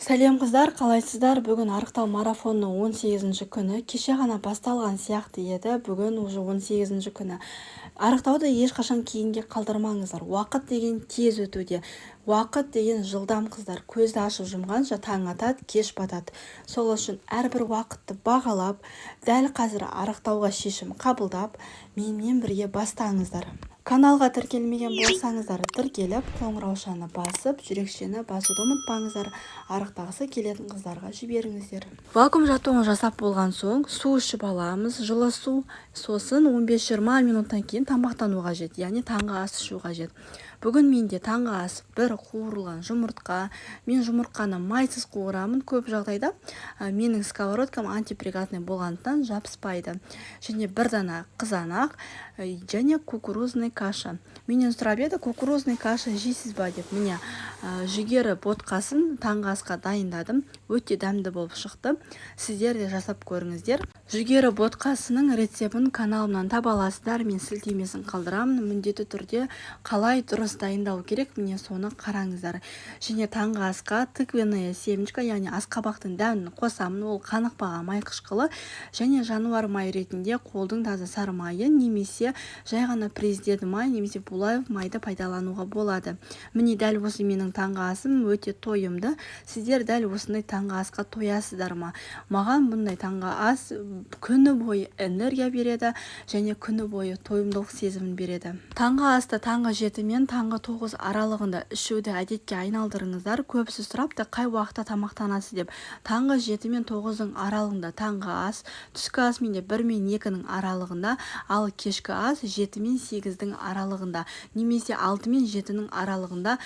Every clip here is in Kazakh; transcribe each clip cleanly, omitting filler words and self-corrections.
Сәлем қыздар, қалайсыздар? Бүгін арықтау марафонның 18-ші күні. Кеше ғана басталған сияқты еді, бүгін уже 18-ші күні. Арықтауды ешқашан кейінге қалдырмаңыздар. Уақыт деген тез өтуде. Уақыт деген жылдам қыздар. Көзді ашып жұмғанша таң атады, кеш батады. Сол үшін әрбір уақытты бағалап, дәл қазір арықтауға шешім қабылдап, менімен бірге бастаңыздар. Каналға тіркелмеген болсаңыздар, тіркеліп, қоңыраушаны басып, жүрекшені басуды ұмытпаңыздар. Арықтағысы келетін қыздарға жіберіңіздер. Вакуум жаттығуын жасап болған соң, су ішіп аламыз, жылы су. Сосын 15-20 минуттан кейін тамақтану қажет, яғни таңғы ас ішу қажет. Бүгін менде таңғы ас бір қуырылған жұмыртқа. Мен жұмыртқаны майсыз қуырамын. Көп жағдайда менің сковородкам антипригатный болғандықтан жабыспайды. Және бір дана қызанақ және кукурузный каша. Менен сұрап еді, кукурузный каша жейсіз ба деп. Міне жүгері ботқасын таңғы асқа дайындадым. Өте дәмді болып шықты. Сіздер де жасап көріңіздер. Жүгері ботқасының рецептін каналымнан таба аласыздар. Мен сілтемесін қалдырамын. Міндетті түрде қалай дұрыс дайындау керек, міне соны қараңыздар. Және таңғы асқа тыквенная семечка, яғни асқабақтың дәмін қосамын. Ол қанықпаған май қышқылы және жануар май ретінде қолдың таза сары майы немесе жай ғана президент май немесе булаев майды пайдалануға болады. Міне дәл осы менің таңғы асым өте тойымды. Сіздер дәл осындай таңғы асқа тоясыздар ма? Маған бұндай таңғы ас күні бойы энергия береді және күні бойы тойымдылық сезімін береді. Таңғы асты таңғы 7 мен таңғы 9 аралығында ішуді әдетке айналдырыңыздар. Көбісі сұрапты, қай уақытта тамақтанасыз деп. Таңғы 7 мен 9-ның аралығында таңғы ас, түскі ас менде 1 мен 2-ның аралығында, ал кешкі ас 7 мен 8-дің аралығында, немесе 6 мен 7-ның аралығында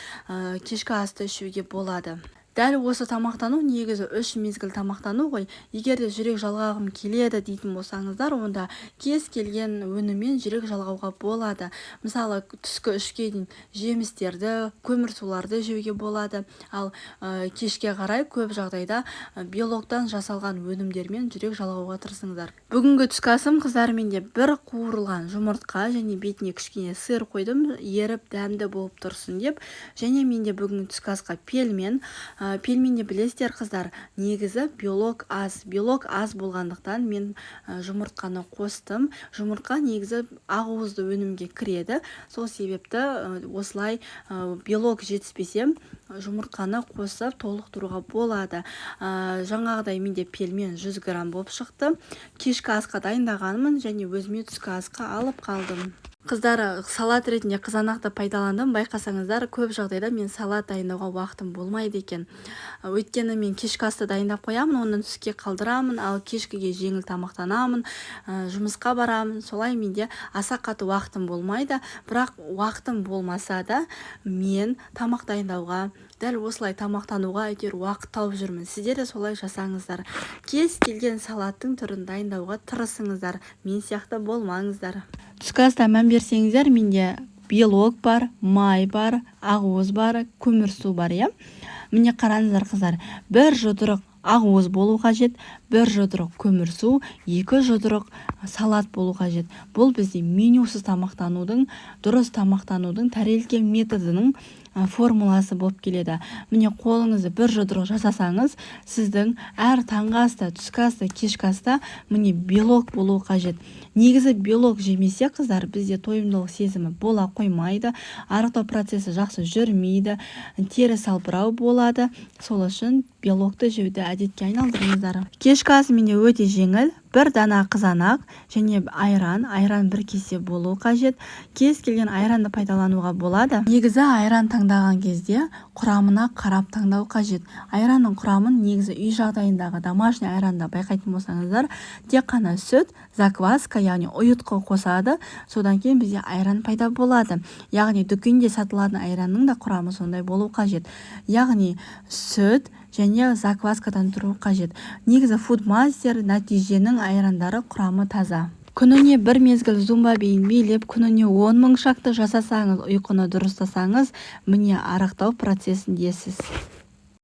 кешкі асты ішуге болады. Дәл осы тамақтану негізі 3 мезгіл тамақтану ғой. Егер де жүрек жалғағым келеді дейтін болсаңыздар, онда кез келген өніммен жүрек жалғауға болады. Мысалы, түскі 3-ке дейін жемістерді, көмірсуларды жеуге болады. Ал кешке қарай көп жағдайда белоктан жасалған өнімдермен жүрек жалғауға тырысыңыздар. Бүгінгі түскі асым қыздар, менде бір қуырылған жұмыртқа және бетіне кішкене сыр қойдым, еріп дәмді болып тұрсын деп. Және менде бүгінгі түскі асқа пельменде білесіздер қыздар, негізі белок аз. Белок аз болғандықтан мен жұмыртқаны қостым. Жұмыртқа негізі ақуызды өнімге кіреді. Сол себепті осылай белок жетіспесе жұмыртқаны қосып толықтыруға болады. Жаңағыдай менде пельмен 100 грамм болып шықты. Кешкі асқа дайындағанмын және өзіме түскі асқа алып қалдым. Қыздар, салат ретінде қызанақты пайдаландым. Байқасаңыздар, көп жағдайда мен салат дайындауға уақытым болмайды екен. Өйткені мен кешкі асты дайындап қоямын, онdan түске қалдырамын, ал кешкіге жеңіл тамақтанамын, жұмысқа барамын. Солай менде аса қатты уақытым болмайды. Бірақ уақытым болмаса да мен тамақ дайындауға, дәл осылай тамақтануға әйтеуір уақыт тауып жүрмін. Сіздер де солай жасаңыздар. Кез келген салаттың түрін дайындауға тырысыңыздар. Мен сияқты болмаңыздар. Түскі аста мән берсеңіздер, менде белок бар, май бар, ақуыз бар, көмірсу бар, иә. Міне қараңыздар қыздар, бір жұдырық ақуыз болу қажет, бір жұдырық көмірсу, 2 жұдырық салат болу қажет. Бұл бізде менюсыз тамақтанудың, дұрыс тамақтанудың тәрелке методының формуласы болып келеді. Міне қолыңызды бір жұдырық жасасаңыз, сіздің әр таңғы аста, түскі аста, кешкі аста міне белок болу қажет. Негізі белок жемесе қыздар, бізде тойымдылық сезімі бола қоймайды, арықтау процесі жақсы жүрмейді, тері салбырау болады. Сол үшін белокты жеуді әдетке айналдырыңыздар. Кешкі ас менде өте жеңіл, бір дана қызанақ және айран бір кесе болу қажет. Кез келген айранды пайдалануға болады. Негізі айран таңдаған кезде құрамына қарап таңдау қажет. Айранның құрамын негізі үй жағдайындағы домашний айранда байқайтын болсаңыздар, тек қана сүт, закваска, яғни ұйытқы қосады, содан кейін бізде айран пайда болады. Яғни дүкенде сатылатын айранның да құрамы сондай болу қажет. Яғни сүт және закваскадан тұру қажет. Негізі фудмастер нәтиженің айрандары құрамы таза. Күніне бір мезгіл зумба билеп, күніне 10 000 шақты жасасаңыз, ұйқыны дұрыстасаңыз, міне арықтау процесіндесіз.